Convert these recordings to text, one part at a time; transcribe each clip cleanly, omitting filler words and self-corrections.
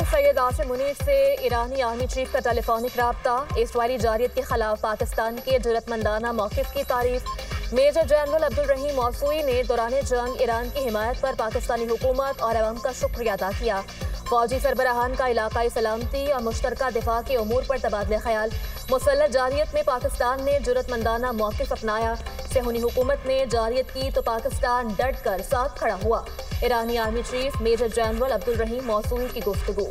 General Syed Asim Munir से ईरानी army chief का telephonic राब्ता। इस्राईली जारियत के खिलाफ पाकिस्तान के जुर्रतमंदाना मौक़िफ़ की तारीफ। मेजर जनरल अब्दुल रहीम मौसूई ने दौरान जंग ईरान की हिमायत पर पाकिस्तानी हुकूमत और अवाम का शुक्रिया अदा किया। फौजी सरबराहान का इलाकाई सलामती और मुश्तरका दिफा के उमूर पर तबादला ख्याल। मुसल्लह जारियत में पाकिस्तान ने जुर्रतमंदाना मौक़िफ़ अपनाया। सेहूनी हुकूमत ने जारियत की तो पाकिस्तान डट कर साथ खड़ा हुआ। ईरानी army chief major general Abdul Rahim Mousavi की गुफ्तगू।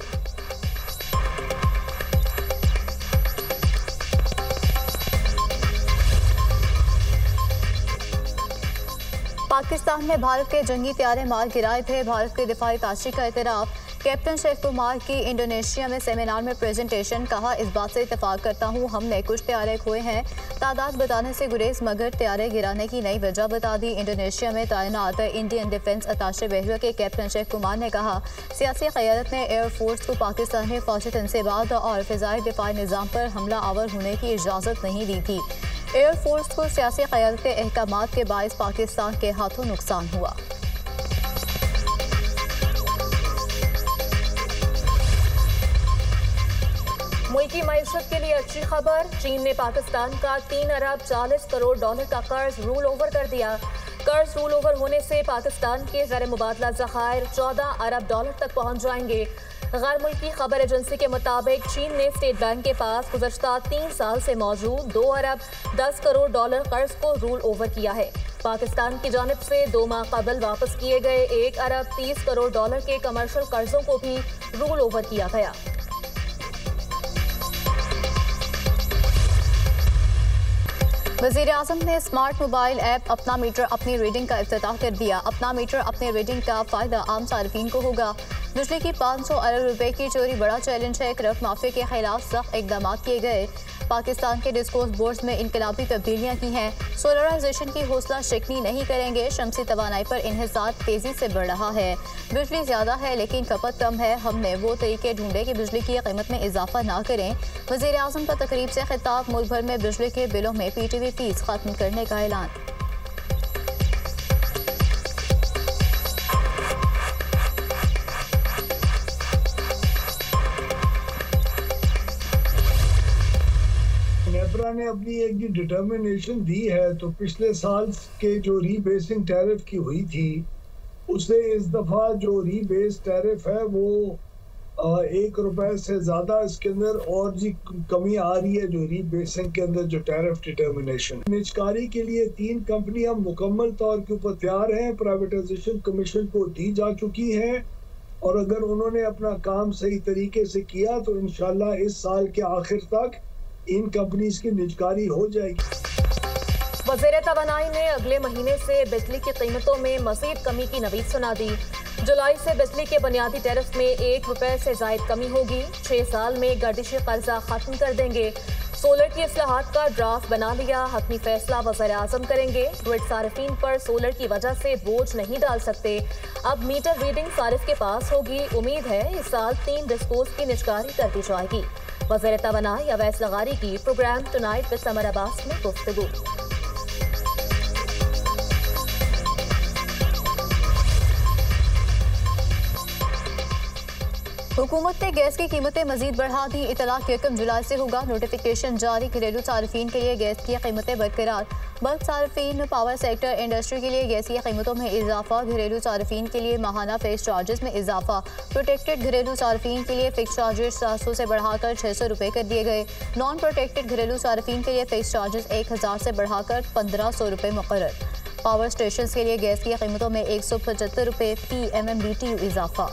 पाकिस्तान में भारत के जंगी त्यारे मार गिराए थे। भारत के दिफाई ताशी का इतराफ़। कैप्टन शेख कुमार की इंडोनेशिया में सेमिनार में प्रेजेंटेशन। कहा, इस बात से इत्तेफाक करता हूँ, हमने कुछ त्यारे खोए हैं। तादाद बताने से गुरेज मगर त्यारे गिराने की नई वजह बता दी। इंडोनेशिया में तैनात इंडियन डिफेंस अताशे बहरिया के कैप्टन शेख कुमार ने कहा, सियासी क़यादत ने एयरफोर्स को पाकिस्तानी फ़ौजी तनसीबात और फ़िज़ाई दिफाई निज़ाम पर हमला आवर होने की इजाज़त नहीं दी थी। एयरफोर्स को सियासी क़यादत के अहकामात के बायस पाकिस्तान के हाथों नुकसान हुआ। मुल्की मईशत के लिए अच्छी खबर। चीन ने पाकिस्तान का 3 अरब 40 करोड़ डॉलर का कर्ज रूल ओवर कर दिया। कर्ज रूल ओवर होने से पाकिस्तान के ज़र मुबादला ज़खायर 14 अरब डॉलर तक पहुंच जाएंगे। गैर मुल्की खबर एजेंसी के मुताबिक चीन ने स्टेट बैंक के पास गुज़श्ता 3 साल से मौजूद 2 अरब 10 करोड़ डॉलर कर्ज को रूल ओवर किया है। पाकिस्तान की जानिब से 2 माह कबल वापस किए गए 1 अरब 30 करोड़ डॉलर के कमर्शियल कर्जों को भी रूल ओवर किया गया। वज़ीर-ए-आज़म ने स्मार्ट मोबाइल ऐप अपना मीटर अपनी रीडिंग का इफ्तिताह कर दिया। अपना मीटर अपनी रीडिंग का फ़ायदा आम सार्फिन को होगा। बिजली की 500 अरब रुपए की चोरी बड़ा चैलेंज है। क्रफ माफिया के खिलाफ सख्त इकदाम किए गए। पाकिस्तान के डिस्कोर्स बोर्ड्स में इनकलाबी तब्दीलियाँ की हैं। सोलराइजेशन की हौसला शिकनी नहीं करेंगे। शमसी तवानाई पर इन्हिसार तेज़ी से बढ़ रहा है। बिजली ज़्यादा है लेकिन खपत कम है। हमने वो तरीके ढूंढे कि बिजली की कीमत में इजाफा ना करें। वज़ीर-ए-आज़म का तकरीब से खिताब। मुल्क भर में बिजली के बिलों में PTV फीस खत्म करने का ऐलान। नेपरा ने अपनी एक डिटर्मिनेशन दी है, तो पिछले साल के जो रीबेसिंग टैरिफ की हुई थी उससे इस दफ़ा जो रीबेस टैरिफ है वो 1 रुपए से ज़्यादा इसके अंदर और जी कमी आ रही है। जो रीबेसिंग के अंदर जो टैरिफ डिटर्मिनेशन निजकारी के लिए 3 कंपनियां मुकम्मल तौर के ऊपर तैयार हैं, प्राइवेटाइजेशन कमीशन को दी जा चुकी हैं और अगर उन्होंने अपना काम सही तरीके से किया तो इंशाल्लाह इस साल के आखिर तक इन कंपनीज की निजकारी हो जाएगी। वज़ीर तवानाई ने अगले महीने से बिजली की कीमतों में मज़ीद कमी की नवीद सुना दी। जुलाई से बिजली के बुनियादी टैरिफ में 1 रुपए से ज़ायद कमी होगी। 6 साल में गर्दिशी कर्जा खत्म कर देंगे। सोलर की इस्लाहात का ड्राफ्ट बना लिया। हतमी फैसला वज़ीर-ए-आज़म करेंगे। ग्रिड सारिफीन पर सोलर की वजह से बोझ नहीं डाल सकते। अब मीटर रीडिंग सारिफ के पास होगी। उम्मीद है इस साल 3 डिस्कोस की निजकारी कर दी जाएगी। वज़ीर तवानाई अवैस लगारी की program tonight with Samar Abbas में गुफ्तगू। हुकूमत ने गैस की कीमतें मजीद बढ़ा दी। इतला 1 जुलाई से होगा नोटिफिकेशन जारी। घरेलू सार्फिन के लिए गैस की कीमतें बरकरार। बल्क सार्फिन, पावर सेक्टर, इंडस्ट्री के लिए गैस की कीमतों में इजाफा। घरेलू सार्फिन के लिए माहाना फिक्स चार्जेस में इजाफा। प्रोटेक्टेड घरेलू सार्फिन के लिए फिक्स चार्जेस 700 से बढ़ाकर 600 रुपये कर दिए गए। नॉन प्रोटेक्टेड घरेलू सार्फिन के लिए फिक्स चार्जेस 1000 से बढ़ाकर 1500 रुपये मुकर्रर। पावर स्टेशन के लिए गैस की कीमतों में 175 रुपये फी MMBTU इजाफा।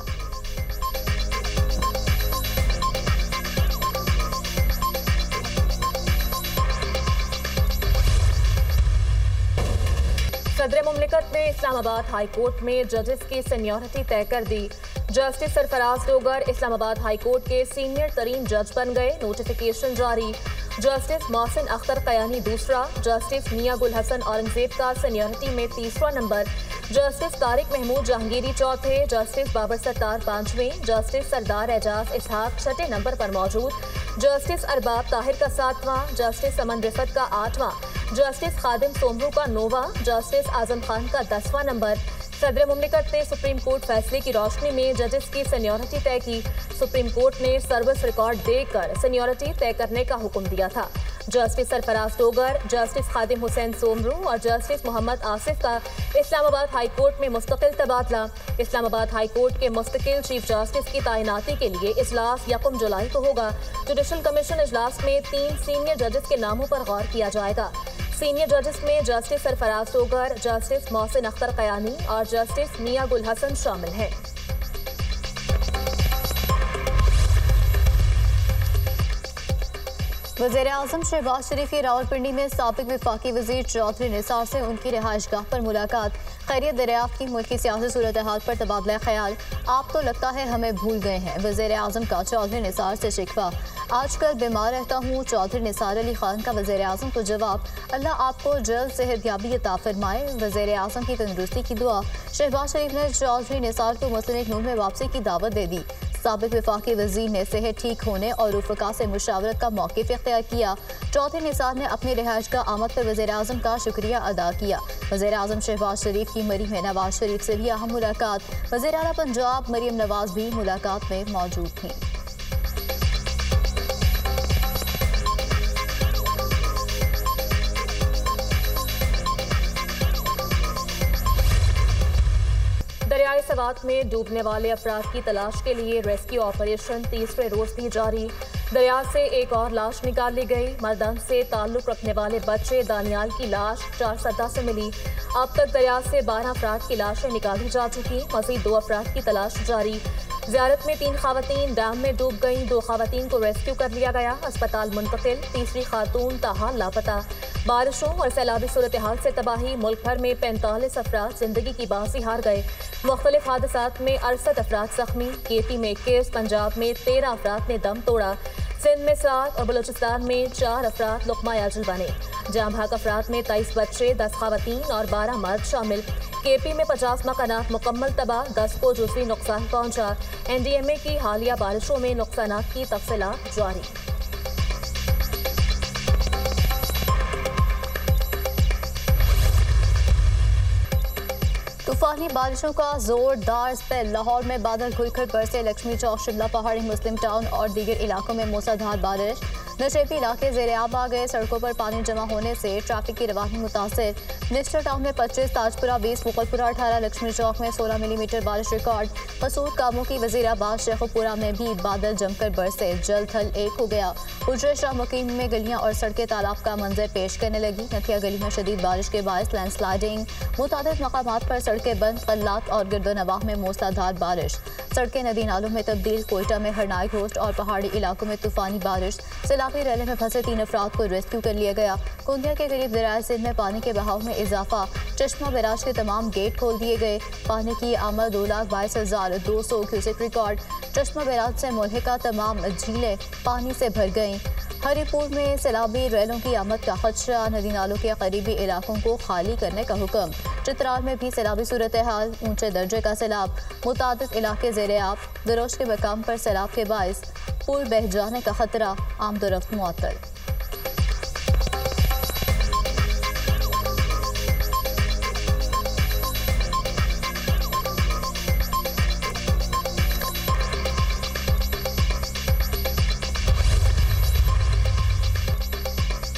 सदर मुमलिकत ने इस्लामाबाद हाई कोर्ट में जजेस की सीनियरिटी तय कर दी। Justice Sarfaraz Dogar Islamabad high court के सीनियर तरीन जज बन गए। नोटिफिकेशन जारी। जस्टिस मोहसिन अख्तर कयानी दूसरा। जस्टिस मियां गुल हसन औरंगजेब का सीनियरिटी में 3रा नंबर। जस्टिस तारिक महमूद जहांगीरी चौथे। जस्टिस बाबर सत्तार 5वें। जस्टिस सरदार एजाज इसहाक 6ठे नंबर पर मौजूद। जस्टिस अरबाब ताहिर का 7वां। जस्टिस समन रिफत का 8वां। जस्टिस खादिम सोमरू का 9वां। जस्टिस आजम खान का 10वां नंबर। सदर मुमलिकत ने सुप्रीम कोर्ट फैसले की रोशनी में जजेस की सीनियरिटी तय की। सुप्रीम कोर्ट ने सर्विस रिकॉर्ड देकर सीनियरिटी तय करने का हुक्म दिया था। जस्टिस सरफराज डोगर, जस्टिस खादिम हुसैन सोमरू और जस्टिस मोहम्मद आसिफ का इस्लामाबाद हाई कोर्ट में मुस्तकिल तबादला। इस्लामाबाद हाई कोर्ट के मुस्तकिल चीफ जस्टिस की तैनाती के लिए इजलास 1 जुलाई को होगा। जुडिशल कमीशन इजलास में 3 सीनियर जजेस के नामों पर गौर किया जाएगा। सीनियर जजेस में जस्टिस सरफराज डोगर, जस्टिस मोहसिन अख्तर कयानी और जस्टिस मियां गुल हसन शामिल हैं। वज़ीर-ए-आज़म शहबाज शरीफ की रावलपिंडी में साबिक वफाकी वज़ीर चौधरी निसार से उनकी रिहाइशगाह पर मुलाकात। खैरियत दरियाफ्त की मुल्की सियासी सूरत हाल पर तबादला ख्याल। आप तो लगता है हमें भूल गए हैं, वज़ीर-ए-आज़म का चौधरी निसार से शिकवा। आजकल बीमार रहता हूँ, चौधरी निसार अली खान का वज़ीर-ए-आज़म को जवाब। अल्लाह आपको जल्द सेहतयाबी अता फरमाए, वज़ीर-ए-आज़म की तंदुरुस्ती की दुआ। शहबाज शरीफ ने चौधरी निसार को मुस्लिम नूर में वापसी की दावत दे दी। साबिक वफाकी वज़ीर ने सेहत ठीक होने और रुफ़का से मुशावरत का मौक़िफ़ इख्तियार किया। चौधरी निसार ने अपनी रिहाइश का आमद पर वज़ीर-ए-आज़म का शुक्रिया अदा किया। वज़ीर-ए-आज़म शहबाज शरीफ की मरीम नवाज शरीफ से भी अहम मुलाकात। वज़ीर आला पंजाब मरीम नवाज भी मुलाकात में मौजूद थीं। दरियाए सवात में डूबने वाले अफराद की तलाश के लिए रेस्क्यू ऑपरेशन तीसरे रोज भी जारी। दरिया से एक और लाश निकाल ली गई। मर्दान से ताल्लुक रखने वाले बच्चे दानियाल की लाश 4 सदा से मिली। अब तक दरिया से 12 अफराद की लाशें निकाली जा चुकी। मज़ीद 2 अफराद की तलाश जारी। ज़ियारत में 3 ख़वातीन डैम में डूब गईं। 2 ख़वातीन को रेस्क्यू कर लिया गया, अस्पताल मुंतकिल। तीसरी खातून ताहाल लापता। बारिशों और सैलाबी सूरत हाल से तबाही। मुल्क भर में 45 अफराद जिंदगी की बाजी हार गए। मुख्तलिफ हादसात में 68 अफराद जख्मी। केपी में 21, पंजाब में 13 अफराद ने दम तोड़ा। सिंध में 7 और बलूचिस्तान में 4 अफराद लुक़मा अजल बने। जाम भाग अफराद में 23 बच्चे, 10 ख़वातीन और 12 मर्द शामिल। केपी में 50 मकानात मुकम्मल तबाह, 10 को जुज़वी नुकसान पहुंचा। NDMA की हालिया बारिशों में नुकसानात की तफसीलात जारी। तूफानी बारिशों का जोरदार स्पेल। लाहौर में बादल खुलकर बरसे। लक्ष्मी चौक, शिमला पहाड़ी, मुस्लिम टाउन और दीगर इलाकों में मूसलाधार बारिश। नशेबी इलाके ज़ेर-आब आ गए। सड़कों पर पानी जमा होने से ट्रैफिक की रवानी मुतासिर। मिनिस्टर टाउन में 25, ताजपुरा 20, मुगलपुरा 18, लक्ष्मी चौक में 16 मिलीमीटर बारिश रिकॉर्ड। कसूर कामों की वज़ीराबाद, शेखुपुरा में भी बादल जमकर बरसे। जल थल एक हो गया। हुजरे शाह मुकीम में गलियां और सड़कें तालाब का मंजर पेश करने लगी। नथिया गली में शदीद बारिश के बायस लैंडस्लाइडिंग। मुतादिद मकामात पर सड़कें बंद। कल्लात और गिरदोनवाह में मूसलाधार बारिश। सड़कें नदी नालों में तब्दील। कोयटा में हरनाई घोस्ट और पहाड़ी इलाकों में तूफानी बारिश। सैलाबी रैले में फंसे 3 अफराद को रेस्क्यू कर लिया गया। कुंदिया के करीब दरियाए सिंध में पानी के बहाव में इजाफा। चश्मा बैराज के तमाम गेट खोल दिए गए। पानी की आमद 2,22,200 क्यूसेक रिकॉर्ड। चश्मा बैराज से मुल्हिका तमाम झीलें पानी से भर गईं। हरिपुर में सैलाबी रैलों की आमद का खदशा। नदी नालों के करीबी इलाकों को खाली करने का हुक्म। चित्राल में भी सैलाबी सूरत हाल। ऊंचे दर्जे का सैलाब। मुतादिद इलाके ज़ेर-आब। दरोज के मकाम पर सैलाब के बायस पुल बह जाने का खतरा। आमदोरफ्त मुअत्तल।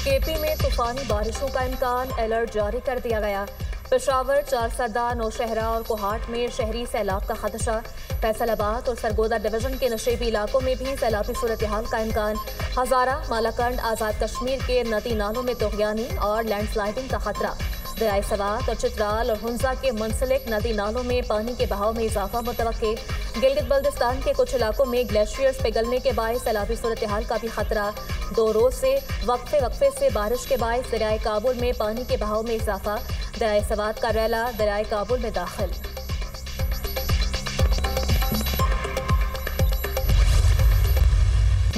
केपी में तूफानी बारिशों का इम्कान, अलर्ट जारी कर दिया गया। पेशावर, 4 सरदा, नौशहरा और कोहाट में शहरी सैलाब का खदशा। फैसलाबाद और सरगोदा डिवीजन के नशेबी इलाकों में भी सैलाबी सूरत हाल का इम्कान। हजारा, मालाकंड, आज़ाद कश्मीर के नदी नालों में तोगयानी और लैंडस्लाइडिंग का खतरा। दरियाए सवात और चित्राल और हुंजा के मुंसलिक नदी नालों में पानी के बहाव में इजाफा मुतवक्के। गिलगित बल्तिस्तान के कुछ इलाकों में ग्लेशियर्स पिघलने के बायस सैलाबी सूरत हाल का भी खतरा। 2 रोज से वक्फे से बारिश के बायस दरियाए काबुल में पानी के बहाव में इजाफा। दरियाए सवात का रैला दरियाए काबुल में दाखिल।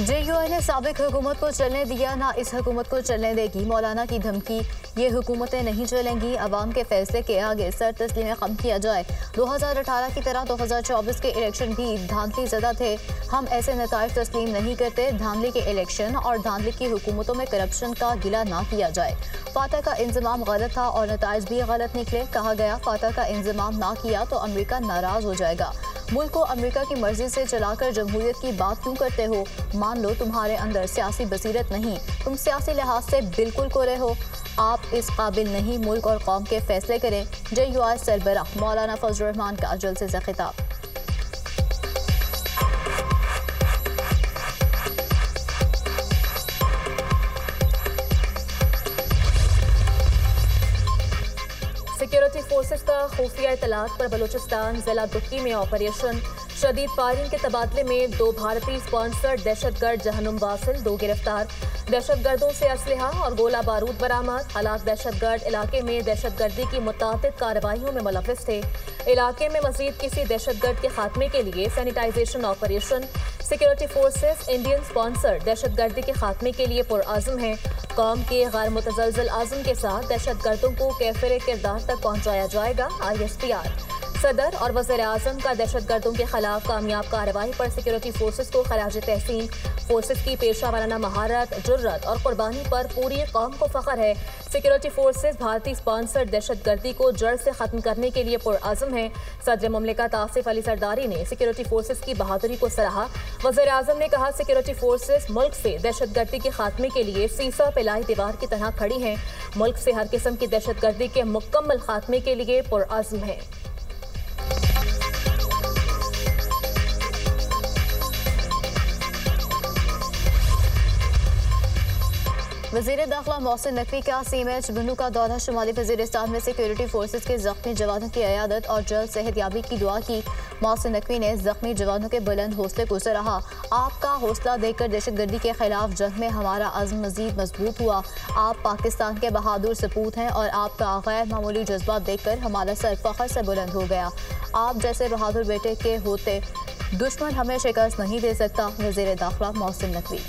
JUI ने साबिक हुकूमत को चलने दिया, ना इस हुकूमत को चलने देगी। मौलाना की धमकी, ये हुकूमतें नहीं चलेंगी, अवाम के फैसले के आगे सर तस्लीम कम किया जाए। 2018 की तरह 2024 के इलेक्शन भी धांधली ज़दा थे, हम ऐसे नताइज तस्लीम नहीं करते। धांधली के इलेक्शन और धांधली की हुकूमतों में करप्शन का गिला ना किया जाए। फातह का इंतजाम गलत था और नताइज भी गलत निकले। कहा गया फातह का इंतजाम ना किया तो अमेरिका नाराज हो जाएगा। मुल्क को अमेरिका की मर्जी से चलाकर जमहूरियत की बात क्यों करते हो? मान लो तुम्हारे अंदर सियासी बसीरत नहीं, तुम सियासी लिहाज से बिल्कुल कोरे हो, आप इस काबिल नहीं मुल्क और कौम के फैसले करें। JUI सरबराह मौलाना फजल रहमान का जलसे से खिताब। सिक्योरिटी फोर्सेस का खुफिया इतलात पर बलूचिस्तान जिला दुक्की में ऑपरेशन। शदीद फायरिंग के तबादले में 2 भारतीय स्पॉन्सर्ड दहशतगर्द जहनुम वासिल 2 गिरफ्तार। दहशतगर्दों से असलहा और गोला बारूद बरामद। हालात दहशतगर्द इलाके में दहशतगर्दी की मुतादिद कार्रवाइयों में मुलव्विस थे। इलाके में मजीद किसी दहशतगर्द के खात्मे के लिए sanitisation operation. Security forces Indian sponsored दहशतगर्दी के खात्मे के लिए पुरआज़म हैं। कौम के गैर मुतज़लज़ल आज़म के साथ दहशतगर्दों को कैफिर किरदार तक पहुँचाया जाएगा। ISPR सदर और वज़ीर आज़म का दहशतगर्दों के खिलाफ कामयाब कार्रवाई पर सिक्योरिटी फोर्सेस को खराज तहसीन। फोर्सेस की पेशा वाराना महारत, जुर्रत और कुर्बानी पर पूरी कौम को फ़ख्र है। सिक्योरिटी फोर्सेस भारतीय स्पॉन्सर्ड दहशतगर्दी को जड़ से ख़त्म करने के लिए पुरआज़म है। सदर मुमलिकत आसिफ अली सरदारी ने सिक्योरिटी फोर्सेस की बहादुरी को सराहा। वज़ीर आज़म ने कहा सिक्योरिटी फोर्सेस मुल्क से दहशतगर्दी के खात्मे के लिए सीसा पिलाई दीवार की तरह खड़ी हैं। मुल्क से हर किस्म की दहशतगर्दी के मुकम्मल खात्मे के लिए पुरआज़म है। वज़ीर दाखिला मोहसिन नकवी का CMH बनू का दौरा। शुमाली वज़ीरिस्तान में सिक्योरिटी फोर्सेस के ज़ख्मी जवानों की इयादत और जल्द सेहतयाबी की दुआ की। मोहसिन नकवी ने ज़ख्मी जवानों के बुलंद हौसले को सराहा। आपका हौसला देखकर दहशतगर्दी के खिलाफ जंग में हमारा अज़्म मज़ीद मजबूत हुआ। आप पाकिस्तान के बहादुर सपूत हैं और आपका गैर मामूली जज्बा देखकर हमारा सर फ़ख्र से बुलंद हो गया। आप जैसे बहादुर बेटे के होते दुश्मन हमें शिकस्त नहीं दे सकता। वज़ीर दाखिला मोहसिन नकवी।